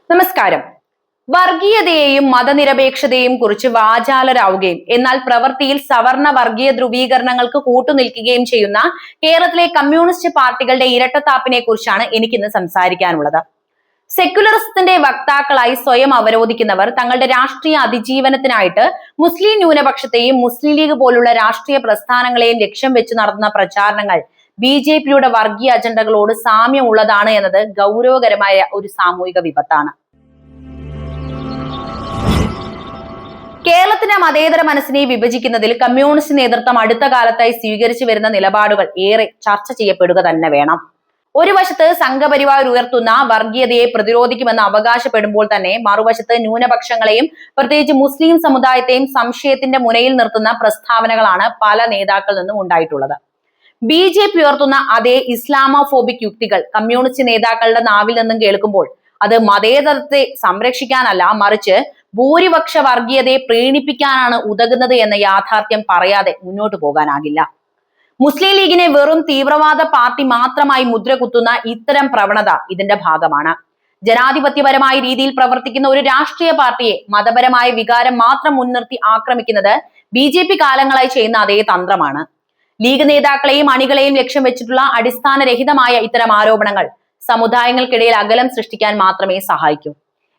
നമസ്കാരം. വർഗീയതയെയും മതനിരപേക്ഷതയെയും കുറിച്ച് വാചാലരാവുകയും എന്നാൽ പ്രവൃത്തിയിൽ സവർണ വർഗീയ ധ്രുവീകരണങ്ങൾക്ക് കൂട്ടുനിൽക്കുകയും ചെയ്യുന്ന കേരളത്തിലെ കമ്മ്യൂണിസ്റ്റ് പാർട്ടികളുടെ ഇരട്ടത്താപ്പിനെ കുറിച്ചാണ് എനിക്കിന്ന് സംസാരിക്കാനുള്ളത്. സെക്യുലറിസത്തിന്റെ വക്താക്കളായി സ്വയം അവരോധിക്കുന്നവർ തങ്ങളുടെ രാഷ്ട്രീയ അതിജീവനത്തിനായിട്ട് മുസ്ലിം ന്യൂനപക്ഷത്തെയും മുസ്ലിം ലീഗ് പോലുള്ള രാഷ്ട്രീയ പ്രസ്ഥാനങ്ങളെയും ലക്ഷ്യം വെച്ച് നടത്തുന്ന പ്രചാരണങ്ങൾ BJPയുടെ വർഗീയ അജണ്ടകളോട് സാമ്യമുള്ളതാണ് എന്നത് ഗൗരവകരമായ ഒരു സാമൂഹിക വിപത്താണ്. കേരളത്തിന്റെ മതേതര മനസ്സിനെ വിഭജിക്കുന്നതിൽ കമ്മ്യൂണിസ്റ്റ് നേതൃത്വം അടുത്ത കാലത്തായി സ്വീകരിച്ചു വരുന്ന നിലപാടുകൾ ഏറെ ചർച്ച ചെയ്യപ്പെടുക തന്നെ വേണം. ഒരു വശത്ത് സംഘപരിവാർ ഉയർത്തുന്ന വർഗീയതയെ പ്രതിരോധിക്കുമെന്ന് അവകാശപ്പെടുമ്പോൾ തന്നെ മറുവശത്ത് ന്യൂനപക്ഷങ്ങളെയും പ്രത്യേകിച്ച് മുസ്ലിം സമുദായത്തെയും സംശയത്തിന്റെ മുനയിൽ നിർത്തുന്ന പ്രസ്താവനകളാണ് പല നേതാക്കളിൽ നിന്നും ഉണ്ടായിട്ടുള്ളത്. BJP ഉയർത്തുന്ന അതേ ഇസ്ലാമോഫോബിക് യുക്തികൾ കമ്മ്യൂണിസ്റ്റ് നേതാക്കളുടെ നാവിൽ നിന്നും കേൾക്കുമ്പോൾ അത് മതേതരത്തെ സംരക്ഷിക്കാനല്ല, മറിച്ച് ഭൂരിപക്ഷ വർഗീയതയെ പ്രീണിപ്പിക്കാനാണ് ഉതകുന്നത് എന്ന യാഥാർത്ഥ്യം പറയാതെ മുന്നോട്ട് പോകാനാകില്ല. മുസ്ലിം ലീഗിനെ വെറും തീവ്രവാദ പാർട്ടി മാത്രമായി മുദ്ര കുത്തുന്ന ഇത്തരം പ്രവണത ഇതിന്റെ ഭാഗമാണ്. ജനാധിപത്യപരമായ രീതിയിൽ പ്രവർത്തിക്കുന്ന ഒരു രാഷ്ട്രീയ പാർട്ടിയെ മതപരമായ വികാരം മാത്രം മുൻനിർത്തി ആക്രമിക്കുന്നത് BJP കാലങ്ങളായി ചെയ്യുന്ന അതേ തന്ത്രമാണ്. ലീഗ് നേതാക്കളെയും അണികളെയും ലക്ഷ്യം വെച്ചിട്ടുള്ള അടിസ്ഥാനരഹിതമായ ഇത്തരം ആരോപണങ്ങൾ സമുദായങ്ങൾക്കിടയിൽ അകലം സൃഷ്ടിക്കാൻ മാത്രമേ സഹായിക്കൂ.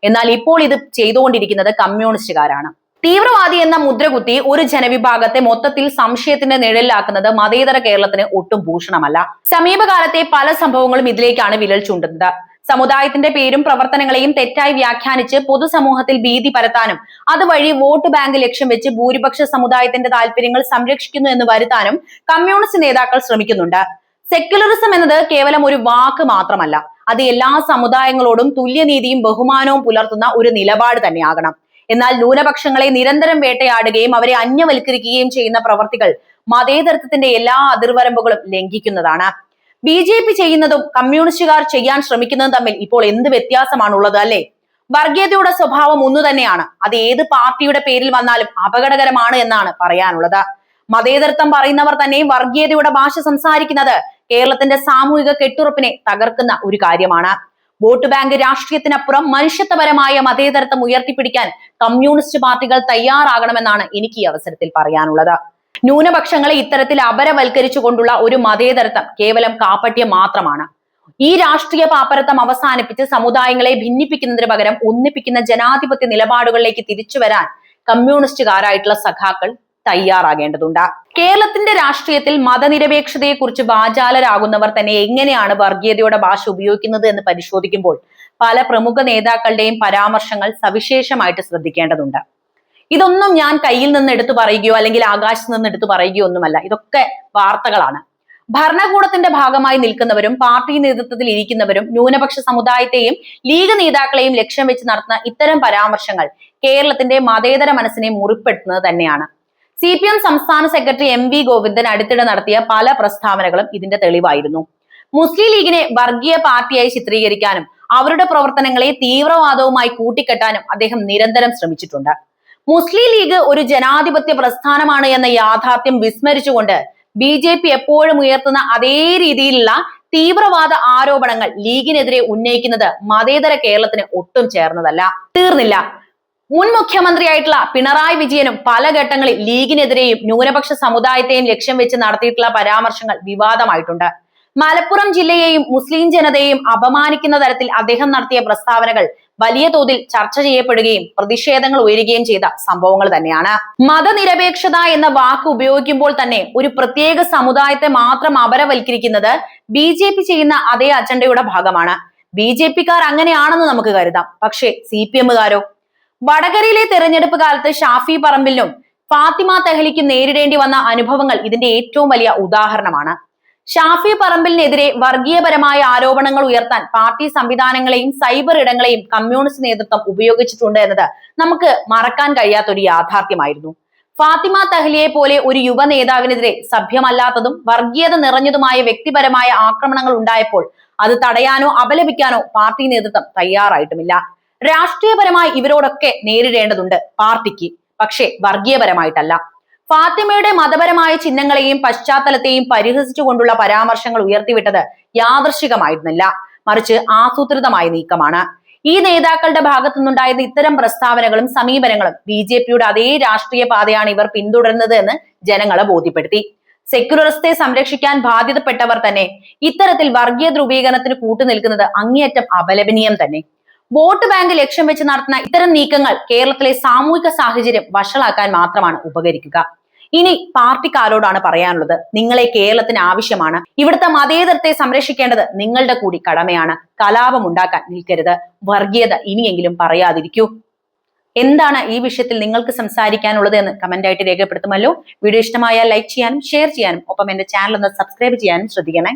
എന്നാൽ ഇപ്പോൾ ഇത് ചെയ്തുകൊണ്ടിരിക്കുന്നത് കമ്മ്യൂണിസ്റ്റുകാരാണ്. തീവ്രവാദി എന്ന മുദ്രകുത്തി ഒരു ജനവിഭാഗത്തെ മൊത്തത്തിൽ സംശയത്തിന്റെ നിഴലിലാക്കുന്നത് മതേതര കേരളത്തിന് ഒട്ടും ഭൂഷണമല്ല. സമീപകാലത്തെ പല സംഭവങ്ങളും ഇതിലേക്കാണ് വിരൽ ചൂണ്ടുന്നത്. സമുദായത്തിന്റെ പേരും പ്രവർത്തനങ്ങളെയും തെറ്റായി വ്യാഖ്യാനിച്ച് പൊതുസമൂഹത്തിൽ ഭീതി പരത്താനും അതുവഴി വോട്ട് ബാങ്ക് ലക്ഷ്യം വെച്ച് ഭൂരിപക്ഷ സമുദായത്തിന്റെ താല്പര്യങ്ങൾ സംരക്ഷിക്കുന്നു എന്ന് വരുത്താനും കമ്മ്യൂണിസ്റ്റ് നേതാക്കൾ ശ്രമിക്കുന്നുണ്ട്. സെക്യുലറിസം എന്നത് കേവലം ഒരു വാക്ക് മാത്രമല്ല, അത് എല്ലാ സമുദായങ്ങളോടും തുല്യനീതിയും ബഹുമാനവും പുലർത്തുന്ന ഒരു നിലപാട് തന്നെയാകണം. എന്നാൽ ന്യൂനപക്ഷങ്ങളെ നിരന്തരം വേട്ടയാടുകയും അവരെ അന്യവൽക്കരിക്കുകയും ചെയ്യുന്ന പ്രവർത്തികൾ മതേതരത്വത്തിന്റെ എല്ലാ അതിർവരമ്പുകളും ലംഘിക്കുന്നതാണ്. BJP ചെയ്യുന്നതും കമ്മ്യൂണിസ്റ്റുകാർ ചെയ്യാൻ ശ്രമിക്കുന്നതും തമ്മിൽ ഇപ്പോൾ എന്ത് വ്യത്യാസമാണുള്ളത് അല്ലേ? വർഗീയതയുടെ സ്വഭാവം ഒന്നു തന്നെയാണ്. അത് ഏത് പാർട്ടിയുടെ പേരിൽ വന്നാലും അപകടകരമാണ് എന്നാണ് പറയാനുള്ളത്. മതേതരത്വം പറയുന്നവർ തന്നെ വർഗീയതയുടെ ഭാഷ സംസാരിക്കുന്നത് കേരളത്തിന്റെ സാമൂഹിക കെട്ടുറപ്പിനെ തകർക്കുന്ന ഒരു കാര്യമാണ്. വോട്ട് ബാങ്ക് രാഷ്ട്രീയത്തിനപ്പുറം മനുഷ്യത്വപരമായ മതേതരത്വം ഉയർത്തിപ്പിടിക്കാൻ കമ്മ്യൂണിസ്റ്റ് പാർട്ടികൾ തയ്യാറാകണമെന്നാണ് എനിക്ക് ഈ അവസരത്തിൽ പറയാനുള്ളത്. ന്യൂനപക്ഷങ്ങളെ ഇത്തരത്തിൽ അപരവൽക്കരിച്ചുകൊണ്ടുള്ള ഒരു മതേതരത്വം കേവലം കാപ്പട്യം മാത്രമാണ്. ഈ രാഷ്ട്രീയ പാപ്പരത്വം അവസാനിപ്പിച്ച് സമുദായങ്ങളെ ഭിന്നിപ്പിക്കുന്നതിന് പകരം ഒന്നിപ്പിക്കുന്ന ജനാധിപത്യ നിലപാടുകളിലേക്ക് തിരിച്ചു വരാൻ കമ്മ്യൂണിസ്റ്റുകാരായിട്ടുള്ള സഖാക്കൾ തയ്യാറാകേണ്ടതുണ്ട്. കേരളത്തിന്റെ രാഷ്ട്രീയത്തിൽ മതനിരപേക്ഷതയെ കുറിച്ച് വാചാലരാകുന്നവർ തന്നെ എങ്ങനെയാണ് വർഗീയതയുടെ ഭാഷ ഉപയോഗിക്കുന്നത് എന്ന് പരിശോധിക്കുമ്പോൾ പല പ്രമുഖ നേതാക്കളുടെയും പരാമർശങ്ങൾ സവിശേഷമായിട്ട് ശ്രദ്ധിക്കേണ്ടതുണ്ട്. ഇതൊന്നും ഞാൻ കയ്യിൽ നിന്ന് എടുത്തു പറയുകയോ അല്ലെങ്കിൽ ആകാശത്ത് നിന്ന് എടുത്തു പറയുകയോ ഒന്നുമല്ല. ഇതൊക്കെ വാർത്തകളാണ്. ഭരണകൂടത്തിന്റെ ഭാഗമായി നിൽക്കുന്നവരും പാർട്ടി നേതൃത്വത്തിൽ ഇരിക്കുന്നവരും ന്യൂനപക്ഷ സമുദായത്തെയും ലീഗ് നേതാക്കളെയും ലക്ഷ്യം വെച്ച് നടത്തുന്ന ഇത്തരം പരാമർശങ്ങൾ കേരളത്തിന്റെ മതേതര മനസ്സിനെ മുറിപ്പെടുത്തുന്നത് തന്നെയാണ്. CPM സംസ്ഥാന സെക്രട്ടറി MV ഗോവിന്ദൻ അടുത്തിടെ നടത്തിയ പല പ്രസ്താവനകളും ഇതിന്റെ തെളിവായിരുന്നു. മുസ്ലിം ലീഗിനെ വർഗീയ പാർട്ടിയായി ചിത്രീകരിക്കാനും അവരുടെ പ്രവർത്തനങ്ങളെ തീവ്രവാദവുമായി കൂട്ടിക്കെട്ടാനും അദ്ദേഹം നിരന്തരം ശ്രമിച്ചിട്ടുണ്ട്. മുസ്ലിം ലീഗ് ഒരു ജനാധിപത്യ പ്രസ്ഥാനമാണ് എന്ന യാഥാർത്ഥ്യം വിസ്മരിച്ചുകൊണ്ട് BJP എപ്പോഴും ഉയർത്തുന്ന അതേ രീതിയിലുള്ള തീവ്രവാദ ആരോപണങ്ങൾ ലീഗിനെതിരെ ഉന്നയിക്കുന്നത് മതേതര കേരളത്തിന് ഒട്ടും ചേർന്നതല്ല. തീർന്നില്ല. മുൻ മുഖ്യമന്ത്രിയായിട്ടുള്ള പിണറായി വിജയനും പല ഘട്ടങ്ങളിൽ ലീഗിനെതിരെയും ന്യൂനപക്ഷ സമുദായത്തെയും ലക്ഷ്യം വെച്ച് നടത്തിയിട്ടുള്ള പരാമർശങ്ങൾ വിവാദമായിട്ടുണ്ട്. മലപ്പുറം ജില്ലയെയും മുസ്ലിം ജനതയെയും അപമാനിക്കുന്ന തരത്തിൽ അദ്ദേഹം നടത്തിയ പ്രസ്താവനകൾ വലിയ തോതിൽ ചർച്ച ചെയ്യപ്പെടുകയും പ്രതിഷേധങ്ങൾ ഉയരുകയും ചെയ്ത സംഭവങ്ങൾ തന്നെയാണ്. മതനിരപേക്ഷത എന്ന വാക്ക് ഉപയോഗിക്കുമ്പോൾ തന്നെ ഒരു പ്രത്യേക സമുദായത്തെ മാത്രം അപരവൽക്കരിക്കുന്നത് BJP ചെയ്യുന്ന അതേ അജണ്ടയുടെ ഭാഗമാണ്. BJPക്കാർ അങ്ങനെയാണെന്ന് നമുക്ക് കരുതാം. പക്ഷേ CPMകാരോ? വടകരയിലെ തെരഞ്ഞെടുപ്പ് കാലത്ത് ഷാഫി പറമ്പിലിനും ഫാത്തിമ തെഹ്ലിക്കും നേരിടേണ്ടി വന്ന അനുഭവങ്ങൾ ഇതിന്റെ ഏറ്റവും വലിയ ഉദാഹരണമാണ്. ഷാഫി പറമ്പിലിനെതിരെ വർഗീയപരമായ ആരോപണങ്ങൾ ഉയർത്താൻ പാർട്ടി സംവിധാനങ്ങളെയും സൈബർ ഇടങ്ങളെയും കമ്മ്യൂണിസ്റ്റ് നേതൃത്വം ഉപയോഗിച്ചിട്ടുണ്ട് എന്നത് നമുക്ക് മറക്കാൻ കഴിയാത്തൊരു യാഥാർത്ഥ്യമായിരുന്നു. ഫാത്തിമ തെഹ്ലിയെ പോലെ ഒരു യുവ നേതാവിനെതിരെ സഭ്യമല്ലാത്തതും വർഗീയത നിറഞ്ഞതുമായ വ്യക്തിപരമായ ആക്രമണങ്ങൾ ഉണ്ടായപ്പോൾ അത് തടയാനോ അപലപിക്കാനോ പാർട്ടി നേതൃത്വം തയ്യാറായിട്ടുമില്ല. രാഷ്ട്രീയപരമായി ഇവരോടൊക്കെ നേരിടേണ്ടതുണ്ട് പാർട്ടിക്ക്, പക്ഷേ വർഗീയപരമായിട്ടല്ല. ഫാത്തിമയുടെ മതപരമായ ചിഹ്നങ്ങളെയും പശ്ചാത്തലത്തെയും പരിഹസിച്ചുകൊണ്ടുള്ള പരാമർശങ്ങൾ ഉയർത്തിവിട്ടത് യാദൃശ്ചികമായിരുന്നില്ല, മറിച്ച് ആസൂത്രിതമായ നീക്കമാണ്. ഈ നേതാക്കളുടെ ഭാഗത്തുനിന്നുണ്ടായിരുന്ന ഇത്തരം പ്രസ്താവനകളും സമീപനങ്ങളും BJPയുടെ അതേ രാഷ്ട്രീയ പാതയാണ് ഇവർ പിന്തുടരുന്നത് എന്ന് ജനങ്ങളെ ബോധ്യപ്പെടുത്തി. സെക്യുലറിസത്തെ സംരക്ഷിക്കാൻ ബാധ്യതപ്പെട്ടവർ തന്നെ ഇത്തരത്തിൽ വർഗീയ ധ്രുവീകരണത്തിന് കൂട്ടുനിൽക്കുന്നത് അങ്ങേയറ്റം അപലപനീയം തന്നെ. വോട്ട് ബാങ്ക് ലക്ഷ്യം വെച്ച് നടത്തുന്ന ഇത്തരം നീക്കങ്ങൾ കേരളത്തിലെ സാമൂഹിക സാഹചര്യം വഷളാക്കാൻ മാത്രമാണ് ഉപകരിക്കുക. ഇനി പാർട്ടിക്കാരോടാണ് പറയാനുള്ളത്, നിങ്ങളെ കേരളത്തിന് ആവശ്യമാണ്. ഇവിടുത്തെ മതേതരത്തെ സംരക്ഷിക്കേണ്ടത് നിങ്ങളുടെ കൂടി കടമയാണ്. കലാപം ഉണ്ടാക്കാൻ നിൽക്കരുത്. വർഗീയത ഇനിയെങ്കിലും പറയാതിരിക്കൂ. എന്താണ് ഈ വിഷയത്തിൽ നിങ്ങൾക്ക് സംസാരിക്കാനുള്ളത് എന്ന് കമന്റായിട്ട് രേഖപ്പെടുത്തുമല്ലോ. വീഡിയോ ഇഷ്ടമായാൽ ലൈക്ക് ചെയ്യാനും ഷെയർ ചെയ്യാനും ഒപ്പം എന്റെ ചാനൽ ഒന്ന് സബ്സ്ക്രൈബ് ചെയ്യാനും ശ്രദ്ധിക്കണേ.